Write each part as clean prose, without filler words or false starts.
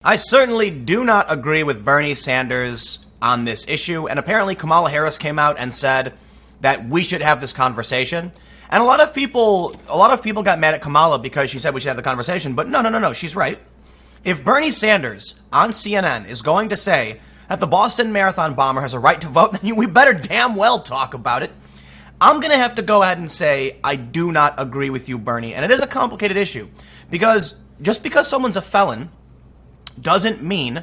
I certainly do not agree with Bernie Sanders on this issue, and apparently Kamala Harris came out and said that we should have this conversation. And a lot of people got mad at Kamala because she said we should have the conversation, but no, she's right. If Bernie Sanders on CNN is going to say that the Boston Marathon bomber has a right to vote, then we better damn well talk about it. I'm going to have to go ahead and say I do not agree with you, Bernie, and it is a complicated issue because just because someone's a felon doesn't mean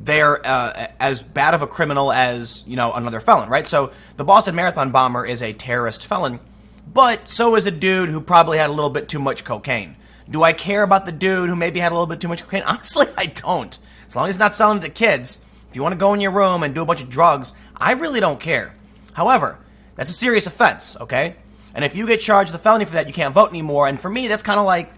they're as bad of a criminal as, another felon, right? So the Boston Marathon bomber is a terrorist felon, but so is a dude who probably had a little bit too much cocaine. Do I care about the dude who maybe had a little bit too much cocaine? Honestly, I don't. As long as he's not selling it to kids, if you want to go in your room and do a bunch of drugs, I really don't care. However, that's a serious offense, okay? And if you get charged with a felony for that, you can't vote anymore. And for me, that's kind of like,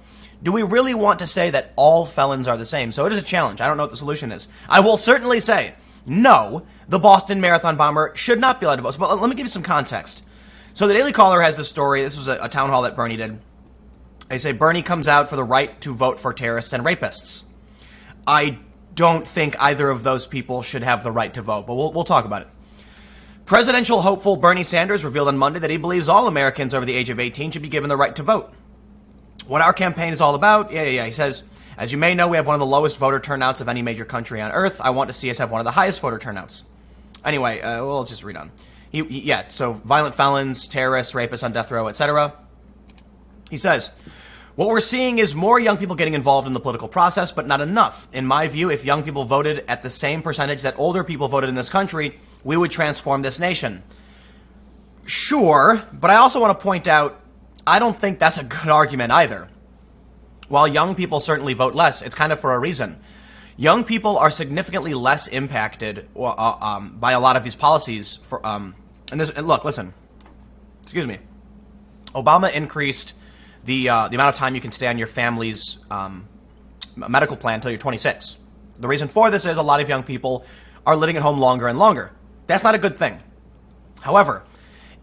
do we really want to say that all felons are the same? So it is a challenge. I don't know what the solution is. I will certainly say, no, the Boston Marathon bomber should not be allowed to vote. But let me give you some context. So the Daily Caller has this story. This was a town hall that Bernie did. They say Bernie comes out for the right to vote for terrorists and rapists. I don't think either of those people should have the right to vote, but we'll talk about it. Presidential hopeful Bernie Sanders revealed on Monday that he believes all Americans over the age of 18 should be given the right to vote. What our campaign is all about? Yeah. He says, as you may know, we have one of the lowest voter turnouts of any major country on earth. I want to see us have one of the highest voter turnouts. Anyway, let's just read on. So violent felons, terrorists, rapists on death row, etc. He says, what we're seeing is more young people getting involved in the political process, but not enough. In my view, if young people voted at the same percentage that older people voted in this country, we would transform this nation. Sure, but I also want to point out, I don't think that's a good argument either. While young people certainly vote less, it's kind of for a reason. Young people are significantly less impacted by a lot of these policies. Listen. Excuse me. Obama increased the amount of time you can stay on your family's medical plan until you're 26. The reason for this is a lot of young people are living at home longer and longer. That's not a good thing. However,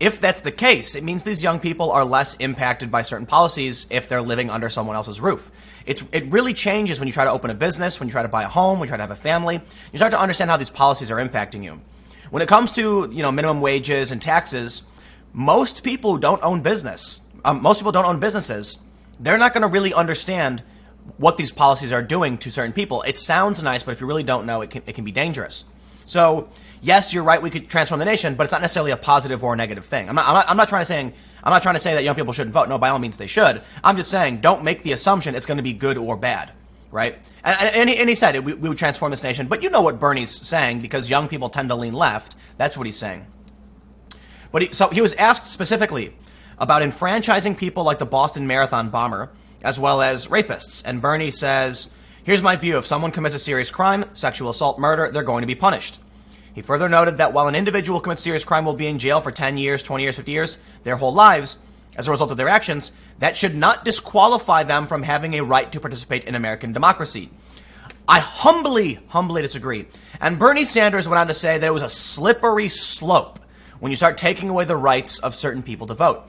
if that's the case, it means these young people are less impacted by certain policies if they're living under someone else's roof. It really changes when you try to open a business, when you try to buy a home, when you try to have a family. You start to understand how these policies are impacting you. When it comes to minimum wages and taxes, most people don't own business. Most people don't own businesses. They're not going to really understand what these policies are doing to certain people. It sounds nice, but if you really don't know, it can be dangerous. So yes, you're right. We could transform the nation, but it's not necessarily a positive or a negative thing. I'm not trying to say that young people shouldn't vote. No, by all means they should. I'm just saying don't make the assumption it's going to be good or bad, right? And he said we would transform this nation. But you know what Bernie's saying because young people tend to lean left. That's what he's saying. But he was asked specifically about enfranchising people like the Boston Marathon bomber as well as rapists, and Bernie says, here's my view. If someone commits a serious crime, sexual assault, murder, they're going to be punished. He further noted that while an individual commits serious crime will be in jail for 10 years, 20 years, 50 years, their whole lives, as a result of their actions, that should not disqualify them from having a right to participate in American democracy. I humbly disagree. And Bernie Sanders went on to say that it was a slippery slope when you start taking away the rights of certain people to vote.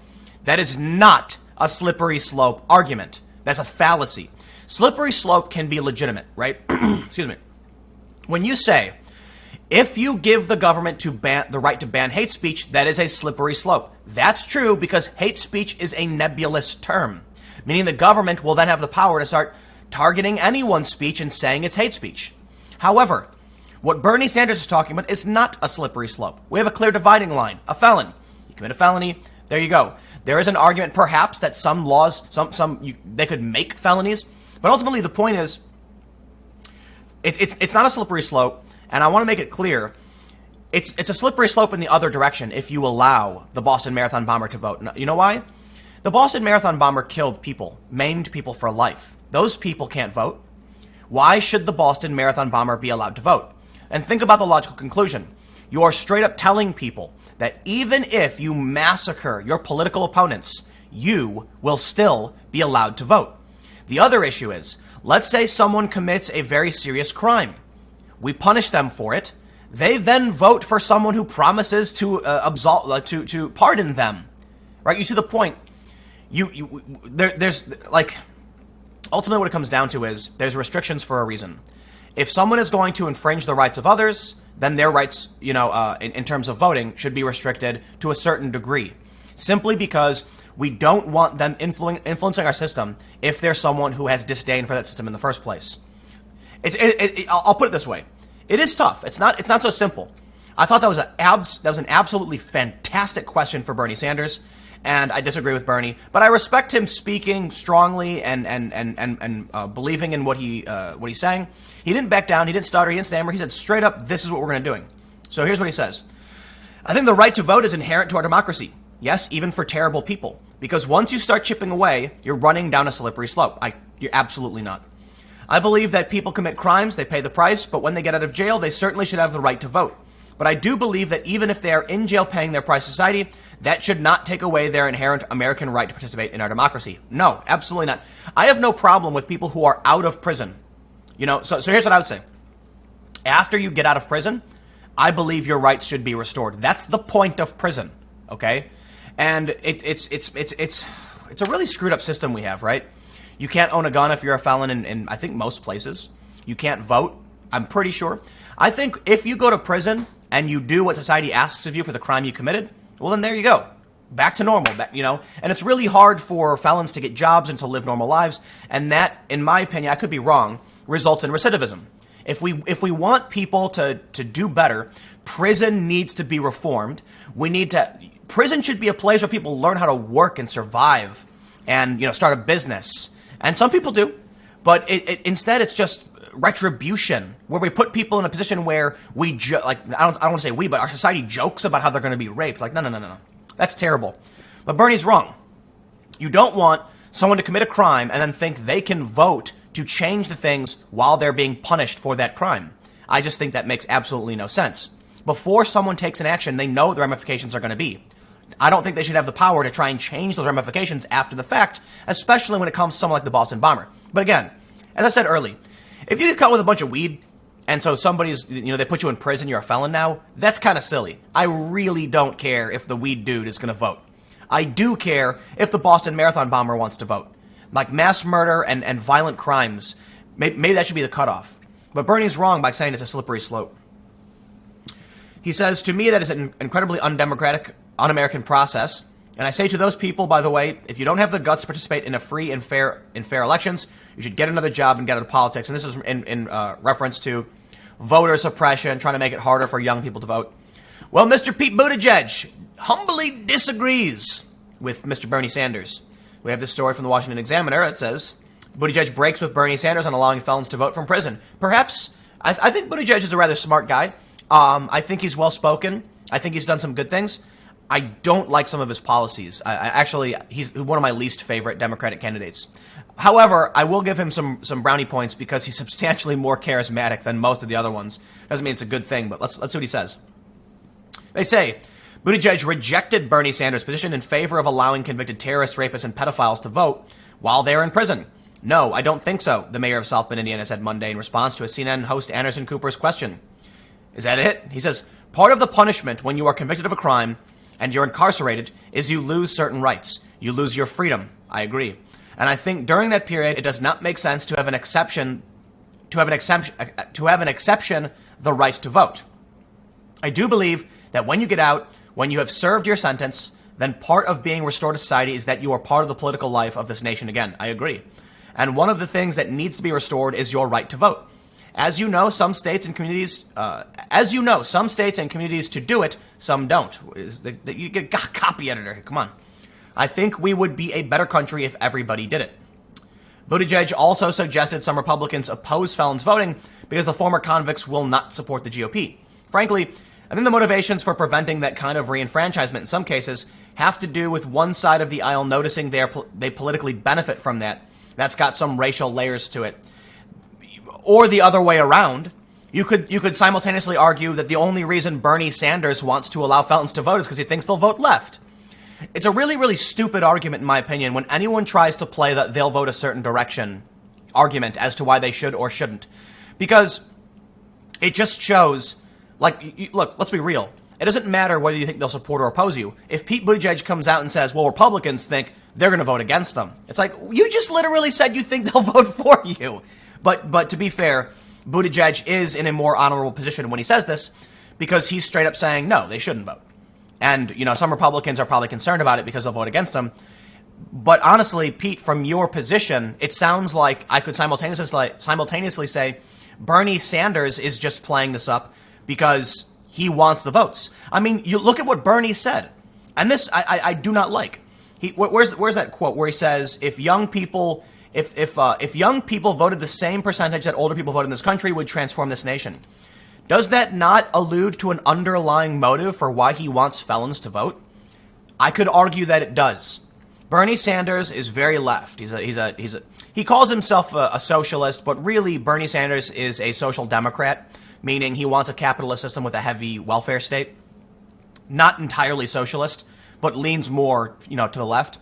That is not a slippery slope argument. That's a fallacy. Slippery slope can be legitimate, right? Excuse me. When you say, if you give the government the right to ban hate speech, that is a slippery slope. That's true because hate speech is a nebulous term, meaning the government will then have the power to start targeting anyone's speech and saying it's hate speech. However, what Bernie Sanders is talking about is not a slippery slope. We have a clear dividing line. A felon. You commit a felony, there you go. There is an argument perhaps that some laws, they could make felonies, but ultimately the point is, it's not a slippery slope. And I want to make it clear, it's a slippery slope in the other direction if you allow the Boston Marathon bomber to vote. You know why? The Boston Marathon bomber killed people, maimed people for life. Those people can't vote. Why should the Boston Marathon bomber be allowed to vote? And think about the logical conclusion. You are straight up telling people that even if you massacre your political opponents, you will still be allowed to vote. The other issue is, let's say someone commits a very serious crime. We punish them for it. They then vote for someone who promises to to pardon them, right? You see the point. There's ultimately what it comes down to is there's restrictions for a reason. If someone is going to infringe the rights of others, then their rights, in terms of voting, should be restricted to a certain degree, simply because we don't want them influencing our system if there's someone who has disdain for that system in the first place. I'll put it this way: it is tough. It's not so simple. I thought that was an absolutely fantastic question for Bernie Sanders, and I disagree with Bernie, but I respect him speaking strongly and believing in what he's saying. He didn't back down. He didn't stutter. He didn't stammer. He said straight up, "This is what we're going to do." So here's what he says: I think the right to vote is inherent to our democracy. Yes, even for terrible people, because once you start chipping away, you're running down a slippery slope. You're absolutely not. I believe that people commit crimes, they pay the price, but when they get out of jail, they certainly should have the right to vote. But I do believe that even if they are in jail paying their price to society, that should not take away their inherent American right to participate in our democracy. No, absolutely not. I have no problem with people who are out of prison. So here's what I would say. After you get out of prison, I believe your rights should be restored. That's the point of prison, okay? And it's a really screwed up system we have, right? You can't own a gun if you're a felon in I think most places. You can't vote, I'm pretty sure. I think if you go to prison and you do what society asks of you for the crime you committed, well, then there you go. Back to normal, And it's really hard for felons to get jobs and to live normal lives. And that, in my opinion, I could be wrong, results in recidivism. If we want people to do better, prison needs to be reformed. Prison should be a place where people learn how to work and survive and, start a business. And some people do. But instead, it's just retribution, where we put people in a position where I don't want to say we, but our society jokes about how they're going to be raped. Like, no. That's terrible. But Bernie's wrong. You don't want someone to commit a crime and then think they can vote to change the things while they're being punished for that crime. I just think that makes absolutely no sense. Before someone takes an action, they know the ramifications are going to be. I don't think they should have the power to try and change those ramifications after the fact, especially when it comes to someone like the Boston bomber. But again, as I said early, if you get caught with a bunch of weed, and so somebody's, they put you in prison, you're a felon now, that's kind of silly. I really don't care if the weed dude is going to vote. I do care if the Boston Marathon bomber wants to vote. Like mass murder and violent crimes, maybe that should be the cutoff. But Bernie's wrong by saying it's a slippery slope. He says, to me, that is an incredibly undemocratic, un-American process. And I say to those people, by the way, if you don't have the guts to participate in a free and fair elections, you should get another job and get out of politics. And this is in reference to voter suppression, trying to make it harder for young people to vote. Well, Mr. Pete Buttigieg humbly disagrees with Mr. Bernie Sanders. We have this story from the Washington Examiner. It says, Buttigieg breaks with Bernie Sanders on allowing felons to vote from prison. Perhaps, I think Buttigieg is a rather smart guy. I think he's well-spoken. I think he's done some good things. I don't like some of his policies. Actually, he's one of my least favorite Democratic candidates. However, I will give him some brownie points because he's substantially more charismatic than most of the other ones. Doesn't mean it's a good thing, but let's see what he says. They say, Buttigieg rejected Bernie Sanders' position in favor of allowing convicted terrorists, rapists, and pedophiles to vote while they're in prison. No, I don't think so, the mayor of South Bend, Indiana, said Monday in response to a CNN host Anderson Cooper's question. Is that it? He says, part of the punishment when you are convicted of a crime and you're incarcerated is you lose certain rights. You lose your freedom. I agree. And I think during that period, it does not make sense to have an exception, the right to vote. I do believe that when you get out, when you have served your sentence, then part of being restored to society is that you are part of the political life of this nation again. I agree. And one of the things that needs to be restored is your right to vote. As you know, some states and communities to do it, some don't. You get a copy editor. Come on. I think we would be a better country if everybody did it. Buttigieg also suggested some Republicans oppose felons voting because the former convicts will not support the GOP. Frankly, I think the motivations for preventing that kind of reenfranchisement in some cases have to do with one side of the aisle noticing they politically benefit from that. That's got some racial layers to it. Or the other way around. You could simultaneously argue that the only reason Bernie Sanders wants to allow felons to vote is because he thinks they'll vote left. It's a really, really stupid argument, in my opinion, when anyone tries to play that they'll vote a certain direction argument as to why they should or shouldn't. Because it just shows, look, let's be real. It doesn't matter whether you think they'll support or oppose you. If Pete Buttigieg comes out and says, well, Republicans think they're going to vote against them. It's like, you just literally said you think they'll vote for you. But to be fair, Buttigieg is in a more honorable position when he says this, because he's straight up saying, no, they shouldn't vote. And, some Republicans are probably concerned about it because they'll vote against him. But honestly, Pete, from your position, it sounds like I could simultaneously say Bernie Sanders is just playing this up because he wants the votes. I mean, you look at what Bernie said, and this I do not like. Where's that quote where he says, if young people voted the same percentage that older people voted in this country, would transform this nation? Does that not allude to an underlying motive for why he wants felons to vote? I could argue that it does. Bernie Sanders is very left. He calls himself a socialist, but really Bernie Sanders is a social democrat, meaning he wants a capitalist system with a heavy welfare state. Not entirely socialist, but leans more, to the left.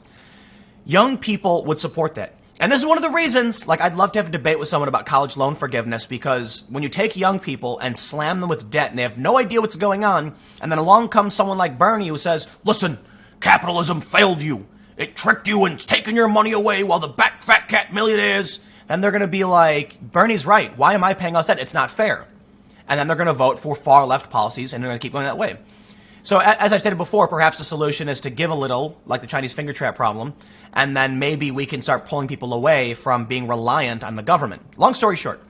Young people would support that. And this is one of the reasons, I'd love to have a debate with someone about college loan forgiveness, because when you take young people and slam them with debt and they have no idea what's going on, and then along comes someone like Bernie who says, listen, capitalism failed you. It tricked you and it's taken your money away while the fat cat millionaires, then they're going to be like, Bernie's right. Why am I paying all this debt? It's not fair. And then they're going to vote for far left policies and they're going to keep going that way. So as I've stated before, perhaps the solution is to give a little, like the Chinese finger trap problem, and then maybe we can start pulling people away from being reliant on the government. Long story short,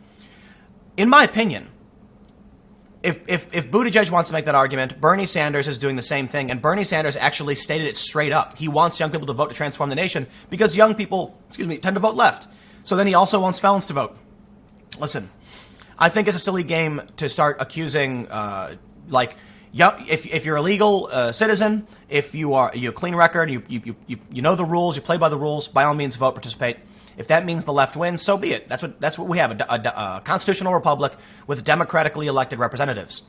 in my opinion, if Buttigieg wants to make that argument, Bernie Sanders is doing the same thing, and Bernie Sanders actually stated it straight up. He wants young people to vote to transform the nation because young people, tend to vote left. So then he also wants felons to vote. Listen, I think it's a silly game to start accusing, if you're a legal citizen, if you have a clean record, you know the rules, you play by the rules, by all means vote, participate. If that means the left wins, so be it. That's what we have, a constitutional republic with democratically elected representatives.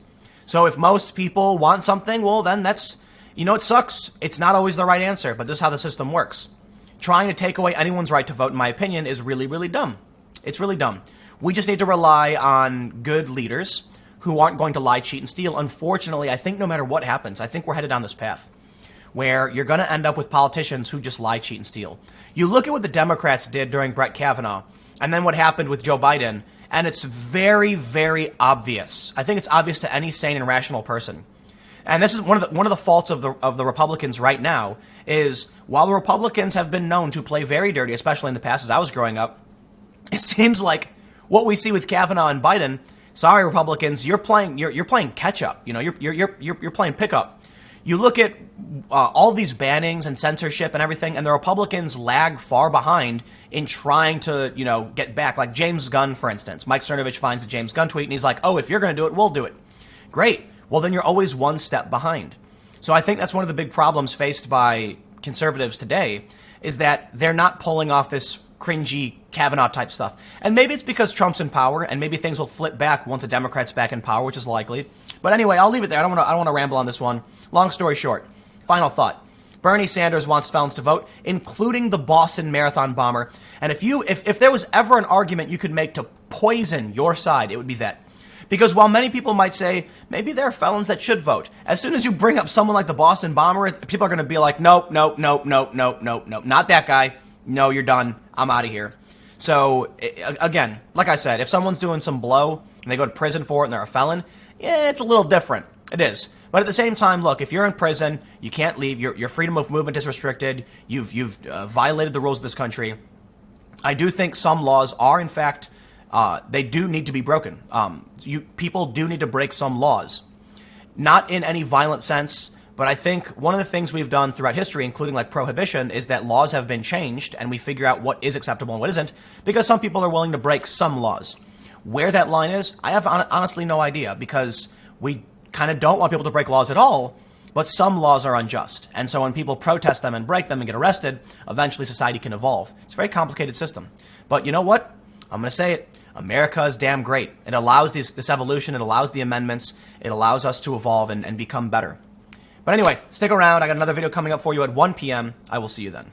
So if most people want something, well, then that's, it sucks. It's not always the right answer, but this is how the system works. Trying to take away anyone's right to vote, in my opinion, is really, really dumb. It's really dumb. We just need to rely on good leaders who aren't going to lie, cheat, and steal. Unfortunately, I think no matter what happens, I think we're headed down this path where you're going to end up with politicians who just lie, cheat, and steal. You look at what the Democrats did during Brett Kavanaugh and then what happened with Joe Biden, and it's very, very obvious. I think it's obvious to any sane and rational person. And this is one of the faults of the Republicans right now is while the Republicans have been known to play very dirty, especially in the past as I was growing up, it seems like what we see with Kavanaugh and Biden, sorry, Republicans, you're playing catch up. You're playing pickup. You look at all these bannings and censorship and everything, and the Republicans lag far behind in trying to, get back. Like James Gunn, for instance. Mike Cernovich finds the James Gunn tweet, and he's like, oh, if you're going to do it, we'll do it. Great. Well, then you're always one step behind. So I think that's one of the big problems faced by conservatives today is that they're not pulling off this cringy Kavanaugh type stuff. And maybe it's because Trump's in power, and maybe things will flip back once a Democrat's back in power, which is likely. But anyway, I'll leave it there. I don't want to ramble on this one. Long story short, final thought. Bernie Sanders wants felons to vote, including the Boston Marathon bomber. And if there was ever an argument you could make to poison your side, it would be that. Because while many people might say, maybe there are felons that should vote, as soon as you bring up someone like the Boston bomber, people are going to be like, nope, not that guy. No, you're done. I'm out of here. So, again, like I said, if someone's doing some blow and they go to prison for it and they're a felon, yeah, it's a little different. It is. But at the same time, look, if you're in prison, you can't leave. Your freedom of movement is restricted. You've violated the rules of this country. I do think some laws are, in fact, they do need to be broken. People do need to break some laws. Not in any violent sense, but I think one of the things we've done throughout history, including like prohibition, is that laws have been changed and we figure out what is acceptable and what isn't, because some people are willing to break some laws. Where that line is, I have honestly no idea, because we kind of don't want people to break laws at all, but some laws are unjust. And so when people protest them and break them and get arrested, eventually society can evolve. It's a very complicated system. But you know what? I'm going to say it. America is damn great. It allows this evolution. It allows the amendments. It allows us to evolve and become better. But anyway, stick around. I got another video coming up for you at 1 p.m. I will see you then.